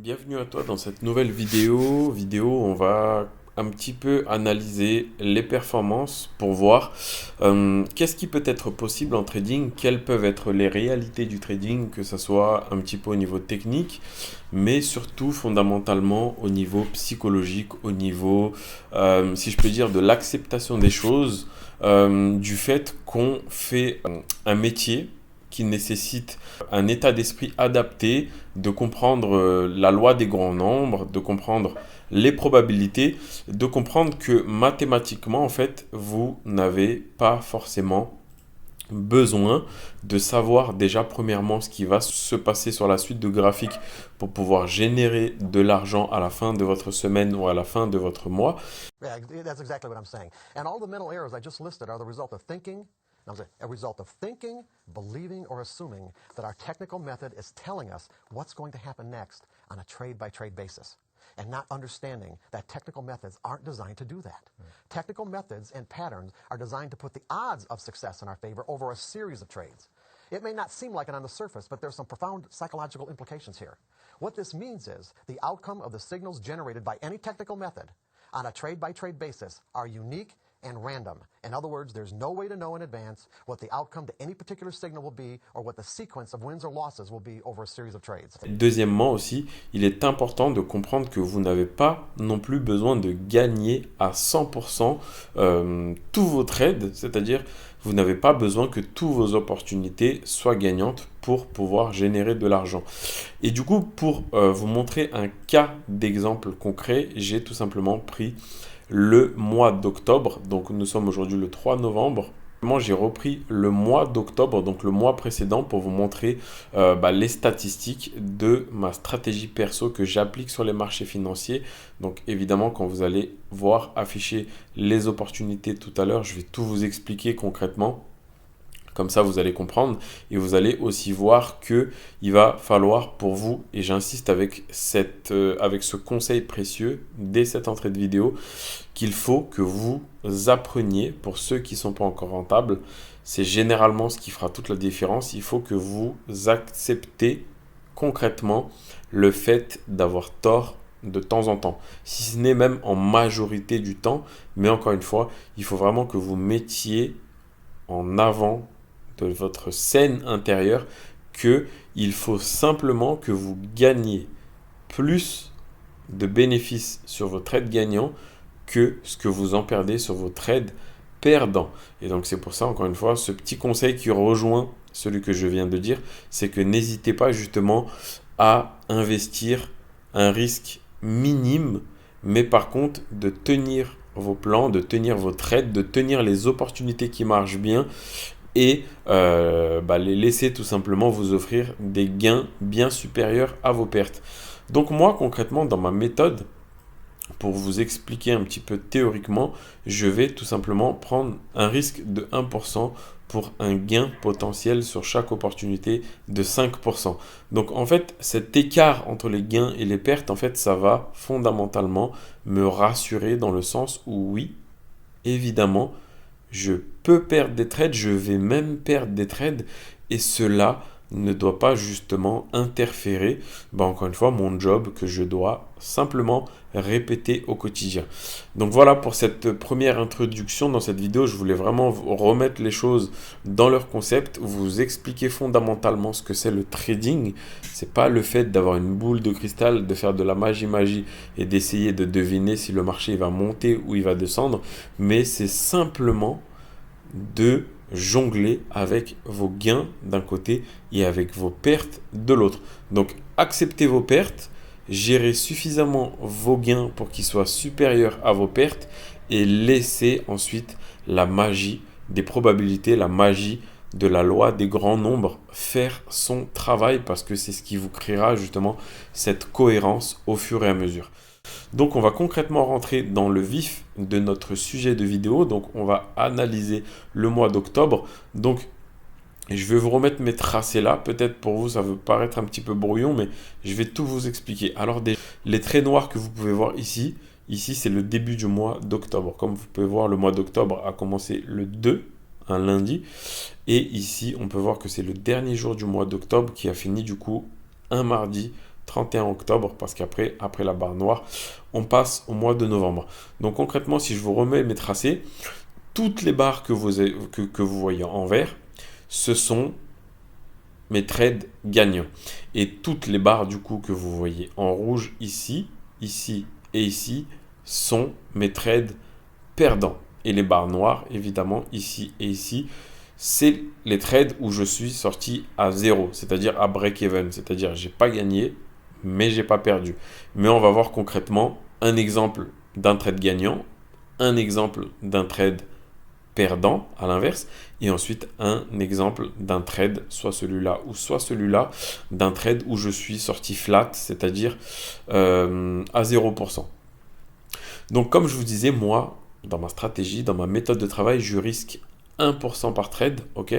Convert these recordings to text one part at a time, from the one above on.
Bienvenue à toi dans cette nouvelle vidéo, on va un petit peu analyser les performances pour voir qu'est-ce qui peut être possible en trading, quelles peuvent être les réalités du trading, que ce soit un petit peu au niveau technique, mais surtout fondamentalement au niveau psychologique, au niveau, si je peux dire, de l'acceptation des choses, du fait qu'on fait un métier qui nécessite un état d'esprit adapté, de comprendre la loi des grands nombres, de comprendre les probabilités, de comprendre que mathématiquement, en fait, vous n'avez pas forcément besoin de savoir déjà premièrement ce qui va se passer sur la suite de graphiques pour pouvoir générer de l'argent à la fin de votre semaine ou à la fin de votre mois. Yeah, that's exactly what I'm saying. And all the mental errors I just listed are the result of thinking, a result of thinking, believing, or assuming that our technical method is telling us what's going to happen next on a trade-by-trade basis, and not understanding that technical methods aren't designed to do that. Technical methods and patterns are designed to put the odds of success in our favor over a series of trades. It may not seem like it on the surface, but there's some profound psychological implications here. What this means is the outcome of the signals generated by any technical method on a trade-by-trade basis are unique and random. In other words, there's no way to know in advance what the outcome to any particular signal will be or what the sequence of wins or losses will be over a series of trades. Deuxièmement aussi, il est important de comprendre que vous n'avez pas non plus besoin de gagner à 100% tous vos trades, c'est-à-dire vous n'avez pas besoin que toutes vos opportunités soient gagnantes pour pouvoir générer de l'argent. Et du coup, pour vous montrer un cas d'exemple concret, j'ai tout simplement pris le mois d'octobre. Donc nous sommes aujourd'hui le 3 novembre. Moi, j'ai repris le mois d'octobre, donc le mois précédent, pour vous montrer les statistiques de ma stratégie perso que j'applique sur les marchés financiers. Donc évidemment, quand vous allez voir afficher les opportunités tout à l'heure, je vais tout vous expliquer concrètement. Comme ça, vous allez comprendre et vous allez aussi voir que il va falloir pour vous, et j'insiste avec avec ce conseil précieux dès cette entrée de vidéo, qu'il faut que vous appreniez, pour ceux qui ne sont pas encore rentables, c'est généralement ce qui fera toute la différence. Il faut que vous acceptez concrètement le fait d'avoir tort de temps en temps, si ce n'est même en majorité du temps. Mais encore une fois, il faut vraiment que vous mettiez en avant de votre scène intérieure que il faut simplement que vous gagniez plus de bénéfices sur vos trades gagnants que ce que vous en perdez sur vos trades perdants. Et donc c'est pour ça, encore une fois, ce petit conseil qui rejoint celui que je viens de dire, c'est que n'hésitez pas justement à investir un risque minime, mais par contre de tenir vos plans, de tenir vos trades, de tenir les opportunités qui marchent bien et les laisser tout simplement vous offrir des gains bien supérieurs à vos pertes. Donc moi concrètement dans ma méthode, pour vous expliquer un petit peu théoriquement, je vais tout simplement prendre un risque de 1% pour un gain potentiel sur chaque opportunité de 5%. Donc en fait, cet écart entre les gains et les pertes, en fait, ça va fondamentalement me rassurer dans le sens où oui, évidemment, je peux perdre des trades, je vais même perdre des trades et cela ne doit pas justement interférer, encore une fois, mon job que je dois simplement répéter au quotidien. Donc voilà pour cette première introduction dans cette vidéo. Je voulais vraiment remettre les choses dans leur concept, vous expliquer fondamentalement ce que c'est le trading. C'est pas le fait d'avoir une boule de cristal, de faire de la magie et d'essayer de deviner si le marché va monter ou il va descendre, mais c'est simplement de jongler avec vos gains d'un côté et avec vos pertes de l'autre. Donc acceptez vos pertes, gérez suffisamment vos gains pour qu'ils soient supérieurs à vos pertes et laissez ensuite la magie des probabilités, la magie de la loi des grands nombres faire son travail, parce que c'est ce qui vous créera justement cette cohérence au fur et à mesure. Donc on va concrètement rentrer dans le vif de notre sujet de vidéo. Donc on va analyser le mois d'octobre. Donc je vais vous remettre mes tracés là. Peut-être pour vous ça peut paraître un petit peu brouillon, mais je vais tout vous expliquer. Alors les traits noirs que vous pouvez voir ici, c'est le début du mois d'octobre. Comme vous pouvez voir, le mois d'octobre a commencé le 2, un lundi. Et ici on peut voir que c'est le dernier jour du mois d'octobre qui a fini du coup un mardi 31 octobre, parce qu'après, après la barre noire, on passe au mois de novembre. Donc concrètement, si je vous remets mes tracés, toutes les barres que vous voyez en vert, ce sont mes trades gagnants. Et toutes les barres du coup que vous voyez en rouge ici, ici et ici, sont mes trades perdants. Et les barres noires, évidemment, ici et ici, c'est les trades où je suis sorti à zéro, c'est-à-dire à break-even, c'est-à-dire j'ai pas gagné, mais j'ai pas perdu. Mais on va voir concrètement un exemple d'un trade gagnant, un exemple d'un trade perdant à l'inverse, et ensuite un exemple d'un trade, soit celui-là ou soit celui-là, d'un trade où je suis sorti flat, c'est-à-dire à 0%. Donc comme je vous disais, moi, dans ma stratégie, dans ma méthode de travail, je risque 1% par trade, ok,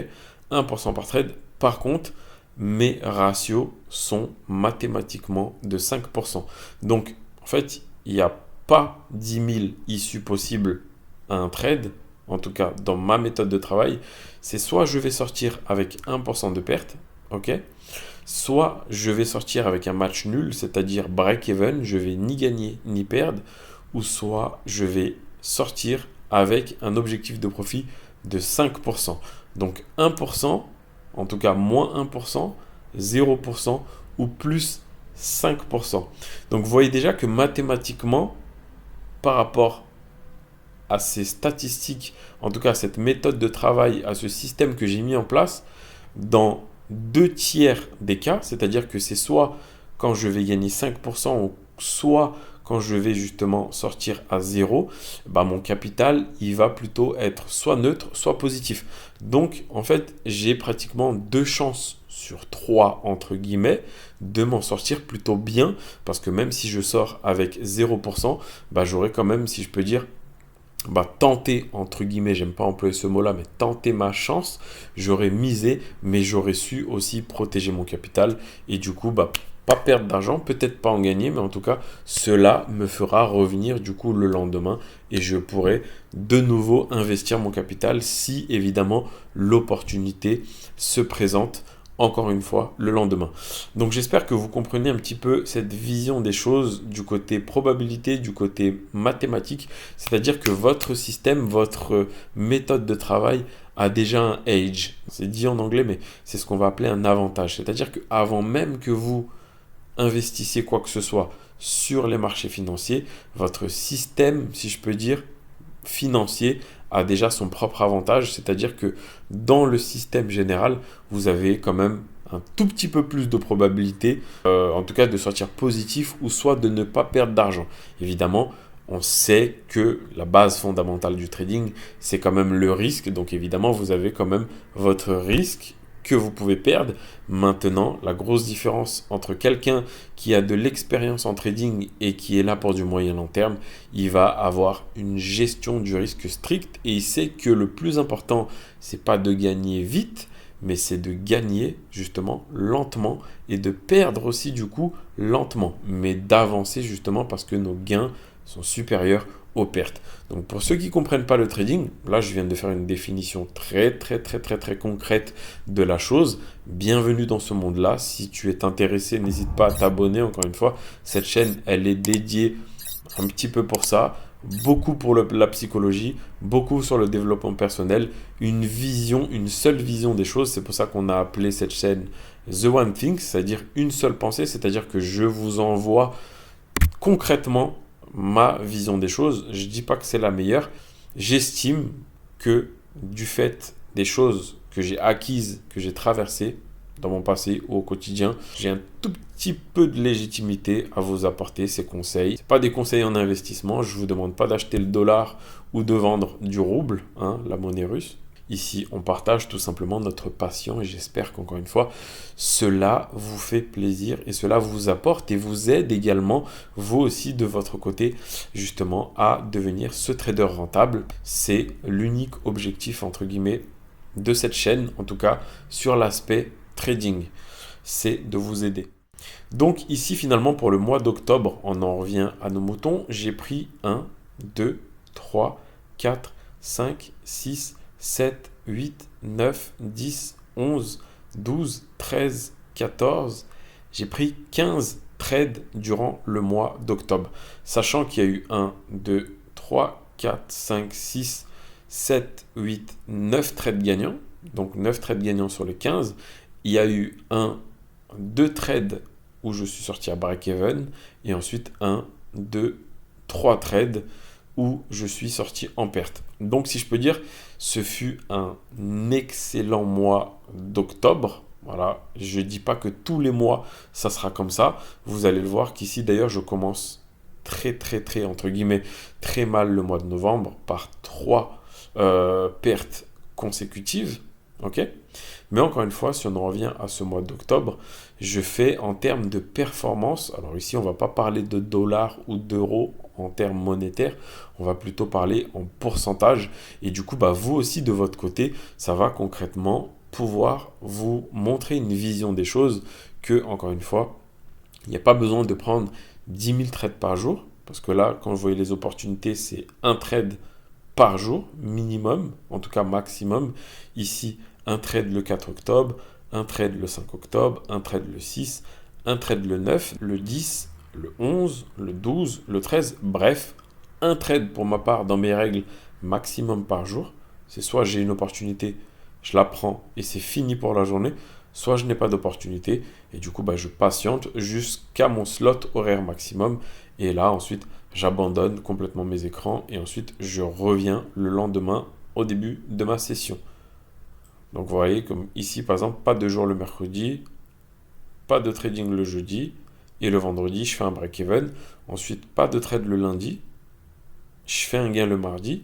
1% par trade. Par contre, mes ratios sont mathématiquement de 5%. Donc, en fait, il n'y a pas 10 000 issues possibles à un trade, en tout cas dans ma méthode de travail. C'est soit je vais sortir avec 1% de perte, ok, soit je vais sortir avec un match nul, c'est-à-dire break-even, je vais ni gagner ni perdre, ou soit je vais sortir avec un objectif de profit de 5%. Donc 1%, en tout cas moins 1%, 0% ou plus 5%. Donc vous voyez déjà que mathématiquement, par rapport à ces statistiques, en tout cas à cette méthode de travail, à ce système que j'ai mis en place, dans 2 tiers des cas, c'est-à-dire que c'est soit quand je vais gagner 5% ou soit quand je vais justement sortir à zéro, bah mon capital, il va plutôt être soit neutre, soit positif. Donc, en fait, j'ai pratiquement 2 chances sur 3, entre guillemets, de m'en sortir plutôt bien, parce que même si je sors avec 0%, bah j'aurai quand même, si je peux dire, tenter, entre guillemets, j'aime pas employer ce mot-là, mais tenter ma chance, j'aurais misé, mais j'aurais su aussi protéger mon capital, et du coup, pas perdre d'argent, peut-être pas en gagner, mais en tout cas, cela me fera revenir du coup le lendemain et je pourrai de nouveau investir mon capital si évidemment l'opportunité se présente encore une fois le lendemain. Donc j'espère que vous comprenez un petit peu cette vision des choses du côté probabilité, du côté mathématique, c'est-à-dire que votre système, votre méthode de travail a déjà un edge. C'est dit en anglais, mais c'est ce qu'on va appeler un avantage. C'est-à-dire qu'avant même que vous investissiez quoi que ce soit sur les marchés financiers, votre système, si je peux dire, financier a déjà son propre avantage, c'est-à-dire que dans le système général, vous avez quand même un tout petit peu plus de probabilité, en tout cas de sortir positif ou soit de ne pas perdre d'argent. Évidemment, on sait que la base fondamentale du trading, c'est quand même le risque, donc évidemment, vous avez quand même votre risque que vous pouvez perdre. Maintenant, la grosse différence entre quelqu'un qui a de l'expérience en trading et qui est là pour du moyen long terme, il va avoir une gestion du risque stricte et il sait que le plus important, c'est pas de gagner vite, mais c'est de gagner justement lentement et de perdre aussi du coup lentement, mais d'avancer justement parce que nos gains sont supérieurs aux pertes. Donc pour ceux qui ne comprennent pas le trading, là je viens de faire une définition très concrète de la chose. Bienvenue dans ce monde-là. Si tu es intéressé, n'hésite pas à t'abonner. Encore une fois, cette chaîne, elle est dédiée un petit peu pour ça. Beaucoup pour la psychologie, beaucoup sur le développement personnel, une vision, une seule vision des choses. C'est pour ça qu'on a appelé cette chaîne The One Thing, c'est-à-dire une seule pensée, c'est-à-dire que je vous envoie concrètement ma vision des choses. Je ne dis pas que c'est la meilleure. J'estime que du fait des choses que j'ai acquises, que j'ai traversées dans mon passé ou au quotidien, j'ai un tout petit peu de légitimité à vous apporter ces conseils. Ce pas des conseils en investissement. Je ne vous demande pas d'acheter le dollar ou de vendre du rouble, la monnaie russe. Ici, on partage tout simplement notre passion et j'espère qu'encore une fois, cela vous fait plaisir et cela vous apporte et vous aide également, vous aussi de votre côté, justement, à devenir ce trader rentable. C'est l'unique objectif, entre guillemets, de cette chaîne, en tout cas, sur l'aspect trading. C'est de vous aider. Donc ici, finalement, pour le mois d'octobre, on en revient à nos moutons. J'ai pris 1, 2, 3, 4, 5, 6, 7, 8, 9, 10, 11, 12, 13, 14. J'ai pris 15 trades durant le mois d'octobre. Sachant qu'il y a eu 1, 2, 3, 4, 5, 6, 7, 8, 9 trades gagnants. Donc 9 trades gagnants sur les 15. Il y a eu 2 trades où je suis sorti à break-even. Et ensuite 1, 2, 3 trades où je suis sorti en perte. Donc si je peux dire, ce fut un excellent mois d'octobre. Voilà, je ne dis pas que tous les mois, ça sera comme ça. Vous allez le voir qu'ici, d'ailleurs, je commence très, entre guillemets, très mal le mois de novembre par 3 pertes consécutives. Ok. Mais encore une fois, si on en revient à ce mois d'octobre, je fais en termes de performance. Alors ici, on ne va pas parler de dollars ou d'euros en termes monétaires. On va plutôt parler en pourcentage. Et du coup, vous aussi, de votre côté, ça va concrètement pouvoir vous montrer une vision des choses que, encore une fois, il n'y a pas besoin de prendre 10 000 trades par jour. Parce que là, quand vous voyez les opportunités, c'est un trade par jour, minimum, en tout cas maximum. Ici, un trade le 4 octobre, un trade le 5 octobre, un trade le 6, un trade le 9, le 10, le 11, le 12, le 13. Bref, un trade pour ma part dans mes règles maximum par jour. C'est soit j'ai une opportunité, je la prends et c'est fini pour la journée, soit je n'ai pas d'opportunité et du coup je patiente jusqu'à mon slot horaire maximum et là ensuite j'abandonne complètement mes écrans et ensuite je reviens le lendemain au début de ma session. Donc vous voyez comme ici par exemple, pas de jour le mercredi, pas de trading le jeudi et le vendredi je fais un break-even. Ensuite pas de trade le lundi, je fais un gain le mardi,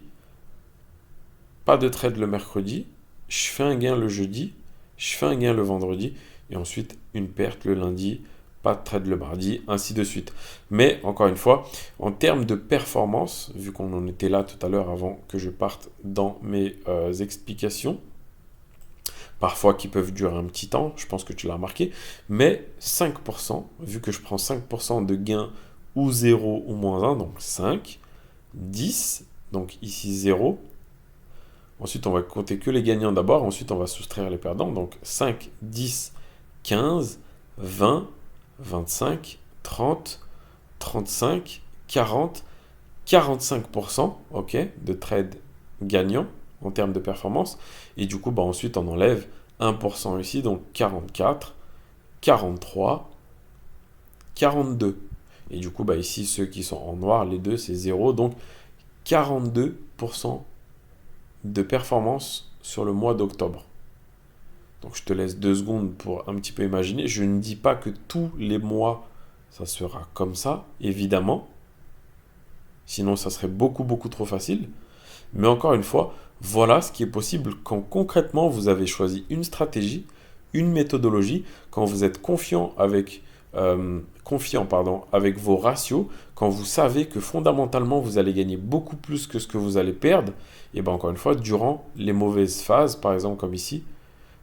pas de trade le mercredi, je fais un gain le jeudi, je fais un gain le vendredi et ensuite une perte le lundi, pas de trade le mardi, ainsi de suite. Mais encore une fois, en termes de performance, vu qu'on en était là tout à l'heure avant que je parte dans mes explications, parfois qui peuvent durer un petit temps, je pense que tu l'as remarqué, mais 5%, vu que je prends 5% de gain ou 0 ou moins 1, donc 5, 10, donc ici 0. Ensuite, on va compter que les gagnants d'abord, ensuite on va soustraire les perdants, donc 5, 10, 15, 20, 25, 30, 35, 40, 45%, ok, de trades gagnants en termes de performance. Et du coup, ensuite, on enlève 1% ici, donc 44, 43, 42. Et du coup, ici, ceux qui sont en noir, les deux, c'est 0. Donc, 42% de performance sur le mois d'octobre. Donc, je te laisse 2 secondes pour un petit peu imaginer. Je ne dis pas que tous les mois, ça sera comme ça, évidemment. Sinon, ça serait beaucoup trop facile. Mais encore une fois, voilà ce qui est possible quand concrètement vous avez choisi une stratégie, une méthodologie, quand vous êtes confiant avec vos ratios, quand vous savez que fondamentalement vous allez gagner beaucoup plus que ce que vous allez perdre, et encore une fois, durant les mauvaises phases, par exemple comme ici,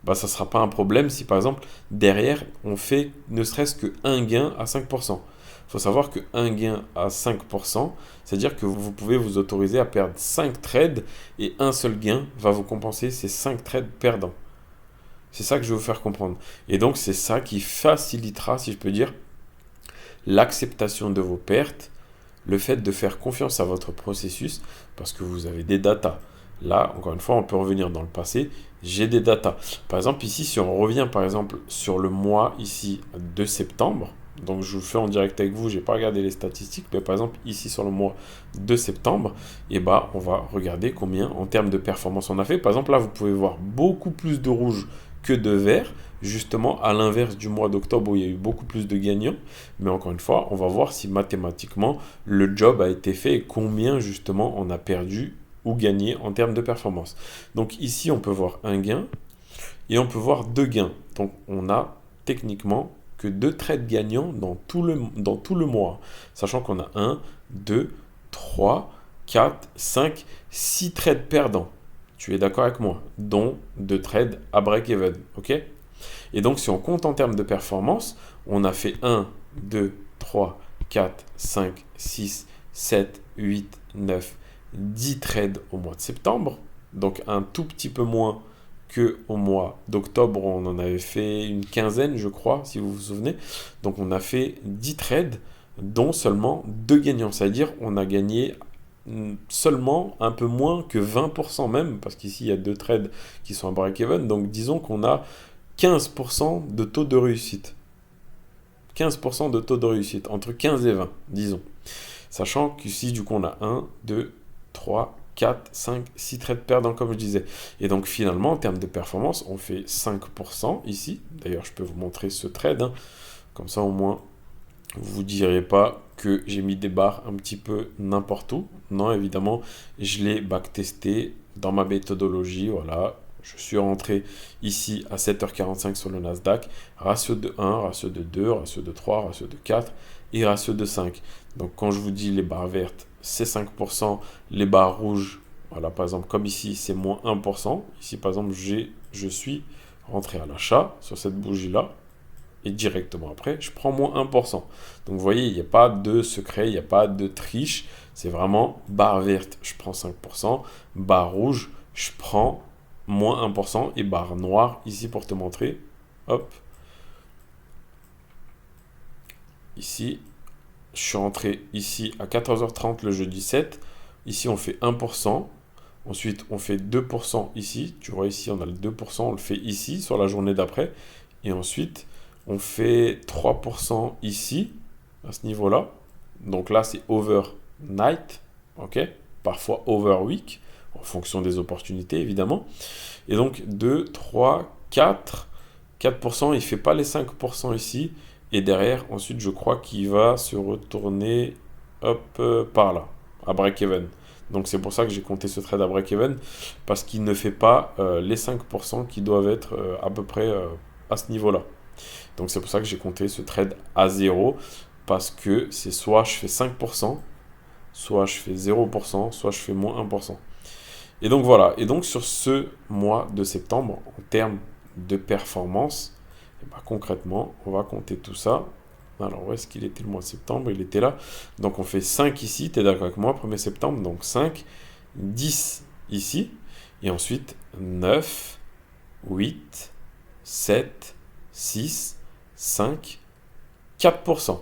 ça ne sera pas un problème si par exemple derrière on fait ne serait-ce qu'un gain à 5%. Il faut savoir qu'un gain à 5%, c'est-à-dire que vous pouvez vous autoriser à perdre 5 trades et un seul gain va vous compenser ces 5 trades perdants. C'est ça que je veux vous faire comprendre. Et donc, c'est ça qui facilitera, si je peux dire, l'acceptation de vos pertes, le fait de faire confiance à votre processus parce que vous avez des datas. Là, encore une fois, on peut revenir dans le passé. J'ai des datas. Par exemple, ici, si on revient par exemple sur le mois ici de septembre, donc je vous le fais en direct avec vous, je n'ai pas regardé les statistiques, mais par exemple ici sur le mois de septembre, on va regarder combien en termes de performance on a fait. Par exemple là, vous pouvez voir beaucoup plus de rouge que de vert, justement à l'inverse du mois d'octobre où il y a eu beaucoup plus de gagnants. Mais encore une fois, on va voir si mathématiquement le job a été fait et combien justement on a perdu ou gagné en termes de performance. Donc ici, on peut voir un gain et on peut voir 2 gains. Donc on a techniquement que 2 trades gagnants dans tout le mois. Sachant qu'on a 1, 2, 3, 4, 5, 6 trades perdants. Tu es d'accord avec moi? Dont 2 trades à break-even. Ok? Et donc, si on compte en termes de performance, on a fait 1, 2, 3, 4, 5, 6, 7, 8, 9, 10 trades au mois de septembre. Donc, un tout petit peu moins qu'au mois d'octobre, on en avait fait une quinzaine, je crois, si vous vous souvenez. Donc on a fait 10 trades, dont seulement 2 gagnants. C'est-à-dire on a gagné seulement un peu moins que 20% même, parce qu'ici il y a 2 trades qui sont à break-even. Donc disons qu'on a 15% de taux de réussite. 15% de taux de réussite, entre 15 et 20, disons. Sachant qu'ici, du coup, on a 1, 2, 3, 4, 5, 6 trades perdants, comme je disais. Et donc, finalement, en termes de performance, on fait 5% ici. D'ailleurs, je peux vous montrer ce trade. Hein. Comme ça, au moins, vous ne direz pas que j'ai mis des barres un petit peu n'importe où. Non, évidemment, je l'ai backtesté dans ma méthodologie. Voilà. Je suis rentré ici à 7h45 sur le Nasdaq. Ratio de 1, ratio de 2, ratio de 3, ratio de 4 et ratio de 5. Donc quand je vous dis les barres vertes, c'est 5%. Les barres rouges, voilà, par exemple, comme ici, c'est moins 1%. Ici, par exemple, je suis rentré à l'achat sur cette bougie-là. Et directement après, je prends moins 1%. Donc vous voyez, il n'y a pas de secret, il n'y a pas de triche. C'est vraiment barre verte, je prends 5%. Barre rouge, je prends moins 1%. Et barre noire, ici pour te montrer. Hop. Ici, je suis rentré ici à 14h30 le jeudi 7. Ici, on fait 1%. Ensuite, on fait 2% ici. Tu vois, ici, on a le 2%. On le fait ici, sur la journée d'après. Et ensuite, on fait 3% ici, à ce niveau-là. Donc là, c'est overnight. OK? Parfois overweek, en fonction des opportunités, évidemment. Et donc, 2, 3, 4. 4%, il ne fait pas les 5% ici. Et derrière, ensuite, je crois qu'il va se retourner hop, par là, à break-even. Donc c'est pour ça que j'ai compté ce trade à break-even, parce qu'il ne fait pas les 5% qui doivent être à peu près à ce niveau-là. Donc c'est pour ça que j'ai compté ce trade à 0, parce que c'est soit je fais 5%, soit je fais 0%, soit je fais moins 1%. Et donc voilà, et donc sur ce mois de septembre, en termes de performance, et ben concrètement, on va compter tout ça. Alors, où est-ce qu'il était le mois de septembre? Il était là. Donc, on fait 5 ici. Tu es d'accord avec moi? 1er septembre. Donc, 5. 10 ici. Et ensuite, 9, 8, 7, 6, 5, 4%.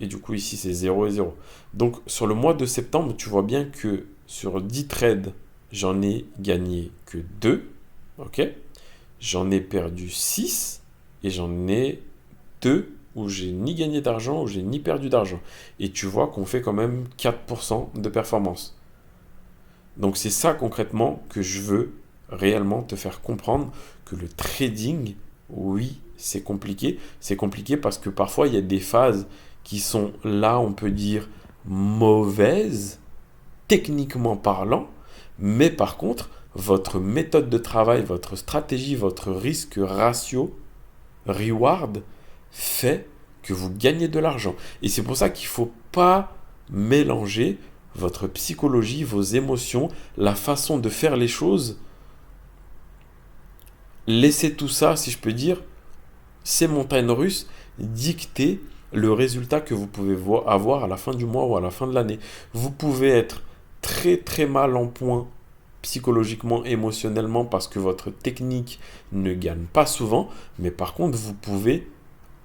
Et du coup, ici, c'est 0 et 0. Donc, sur le mois de septembre, tu vois bien que sur 10 trades, j'en ai gagné que 2. OK? J'en ai perdu 6. Et j'en ai 2 où j'ai ni gagné d'argent, où j'ai ni perdu d'argent. Et tu vois qu'on fait quand même 4% de performance. Donc c'est ça concrètement que je veux réellement te faire comprendre, que le trading, oui, c'est compliqué. C'est compliqué parce que parfois il y a des phases qui sont là, on peut dire, mauvaises, techniquement parlant, mais par contre, votre méthode de travail, votre stratégie, votre risque ratio, reward, fait que vous gagnez de l'argent. Et c'est pour ça qu'il ne faut pas mélanger votre psychologie, vos émotions, la façon de faire les choses. Laissez tout ça, si je peux dire, ces montagnes russes, dicter le résultat que vous pouvez avoir à la fin du mois ou à la fin de l'année. Vous pouvez être très très mal en point psychologiquement, émotionnellement, parce que votre technique ne gagne pas souvent, mais par contre, vous pouvez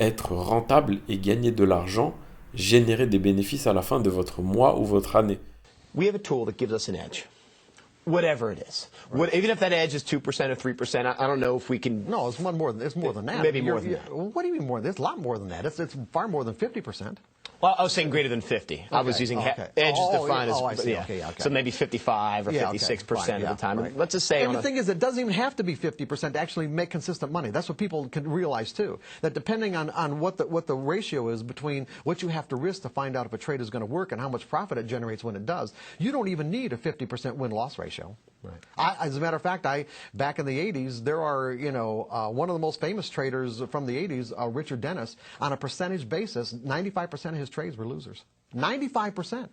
être rentable et gagner de l'argent, générer des bénéfices à la fin de votre mois ou votre année. We have a tool that gives us an edge, whatever it is. Right. Even if that edge is 2% or 3%, I don't know if we can. No, it's more than that. Maybe more than that. What do you mean more than that? It's a lot more than that. It's far more than 50%. Well, I was saying greater than 50. Okay. I was using edge is defined as, I see. Yeah. Okay. So maybe 55 or 56% of the time. Right. Let's just say. And the thing is, it doesn't even have to be 50% to actually make consistent money. That's what people can realize too. That depending on what the ratio is between what you have to risk to find out if a trade is going to work and how much profit it generates when it does, you don't even need a 50% win-loss ratio. Right. As a matter of fact, back in the 80s, there are, one of the most famous traders from the 80s, Richard Dennis, on a percentage basis, 95% of his trades were losers. 95%.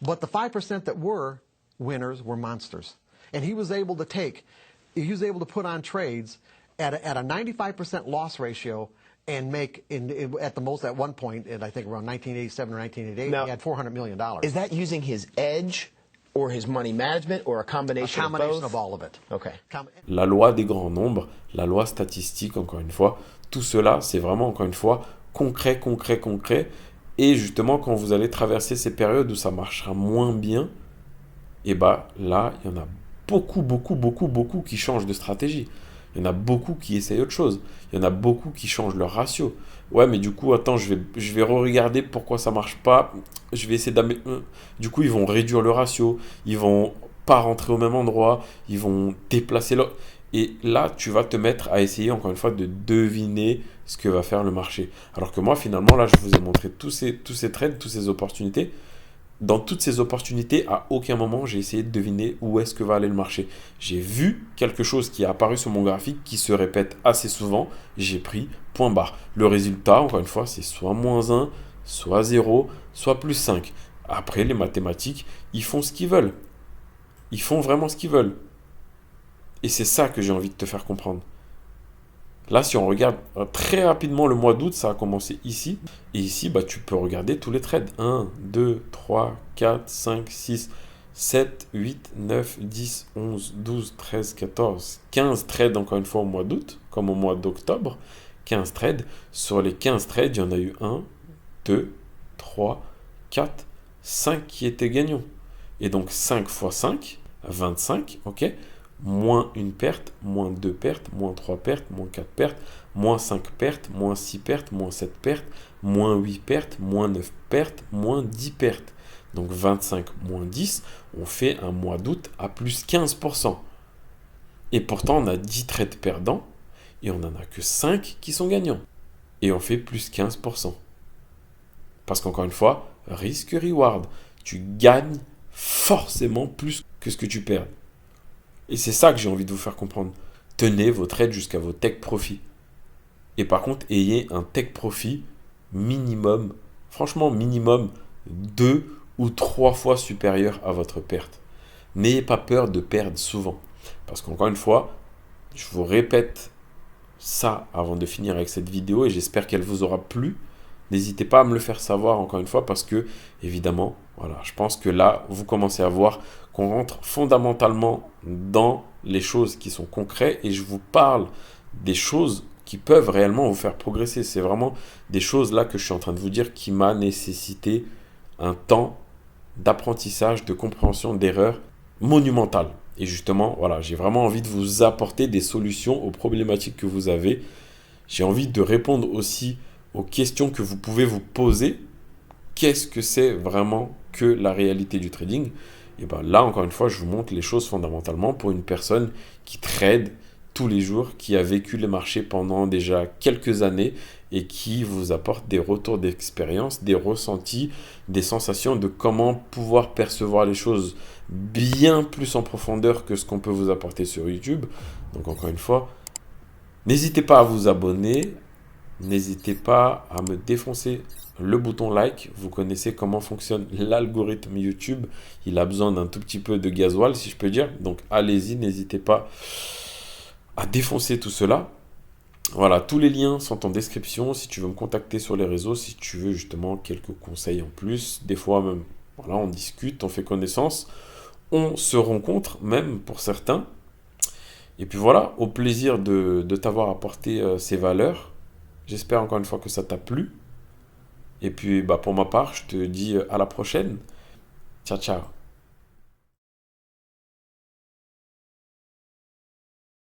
But the 5% that were winners were monsters. And he was able to put on trades at a 95% loss ratio and make, at the most at one point, I think around 1987 or 1988, he had $400 million. Is that using his edge? or his money management, or a A combination, combination of of all of it. both? Okay. La loi des grands nombres, la loi statistique, encore une fois, tout cela, c'est vraiment, encore une fois, concret, concret, concret. Et justement, quand vous allez traverser ces périodes où ça marchera moins bien, et bah là, il y en a beaucoup, beaucoup, beaucoup, beaucoup qui changent de stratégie. Il y en a beaucoup qui essayent autre chose. Il y en a beaucoup qui changent leur ratio. Ouais, mais du coup, attends, je vais re-regarder pourquoi ça marche pas. Je vais essayer d'améliorer. Du coup, ils vont réduire le ratio. Ils vont pas rentrer au même endroit. Ils vont déplacer leur... Et là, tu vas te mettre à essayer, encore une fois, de deviner ce que va faire le marché. Alors que moi, finalement, là, je vous ai montré tous ces trades, toutes ces opportunités. Dans toutes ces opportunités, à aucun moment, j'ai essayé de deviner où est-ce que va aller le marché. J'ai vu quelque chose qui est apparu sur mon graphique, qui se répète assez souvent. J'ai pris point barre. Le résultat, encore une fois, c'est soit -1, soit 0, soit +5. Après, les mathématiques, ils font ce qu'ils veulent. Ils font vraiment ce qu'ils veulent. Et c'est ça que j'ai envie de te faire comprendre. Là, si on regarde très rapidement le mois d'août, ça a commencé ici. Et ici, bah, tu peux regarder tous les trades. 1, 2, 3, 4, 5, 6, 7, 8, 9, 10, 11, 12, 13, 14, 15 trades encore une fois au mois d'août, comme au mois d'octobre. 15 trades. Sur les 15 trades, il y en a eu 1, 2, 3, 4, 5 qui étaient gagnants. Et donc 5 fois 5, 25, ok, moins une perte, moins 2 pertes, moins 3 pertes, moins 4 pertes, moins 5 pertes, moins 6 pertes, moins 7 pertes, moins 8 pertes, moins 9 pertes, moins 10 pertes. Donc 25 moins 10, on fait un mois d'août à plus 15%. Et pourtant, on a 10 trades perdants et on n'en a que 5 qui sont gagnants. Et on fait plus 15%. Parce qu'encore une fois, risque-reward, tu gagnes forcément plus que ce que tu perds. Et c'est ça que j'ai envie de vous faire comprendre. Tenez vos trades jusqu'à vos take profits. Et par contre, ayez un take profit minimum, franchement minimum 2 ou 3 fois supérieur à votre perte. N'ayez pas peur de perdre souvent. Parce qu'encore une fois, je vous répète ça avant de finir avec cette vidéo et j'espère qu'elle vous aura plu. N'hésitez pas à me le faire savoir encore une fois parce que, évidemment, voilà, je pense que là, vous commencez à voir qu'on rentre fondamentalement dans les choses qui sont concrètes et je vous parle des choses qui peuvent réellement vous faire progresser. C'est vraiment des choses là que je suis en train de vous dire qui m'a nécessité un temps d'apprentissage, de compréhension, d'erreur monumental. Et justement, voilà, j'ai vraiment envie de vous apporter des solutions aux problématiques que vous avez. J'ai envie de répondre aussi aux questions que vous pouvez vous poser. Qu'est-ce que c'est vraiment que la réalité du trading? Et bien là, encore une fois, je vous montre les choses fondamentalement pour une personne qui trade tous les jours, qui a vécu le marché pendant déjà quelques années et qui vous apporte des retours d'expérience, des ressentis, des sensations de comment pouvoir percevoir les choses bien plus en profondeur que ce qu'on peut vous apporter sur YouTube. Donc encore une fois, n'hésitez pas à vous abonner, n'hésitez pas à me défoncer le bouton like. Vous connaissez comment fonctionne l'algorithme YouTube. Il a besoin d'un tout petit peu de gasoil, si je peux dire. Donc allez-y, n'hésitez pas à défoncer tout cela. Voilà, tous les liens sont en description. Si tu veux me contacter sur les réseaux, si tu veux justement quelques conseils en plus, des fois même, voilà, on discute, on fait connaissance, on se rencontre même pour certains. Et puis voilà, au plaisir de t'avoir apporté ces valeurs. J'espère encore une fois que ça t'a plu. Et puis bah, pour ma part, je te dis à la prochaine. Ciao, ciao.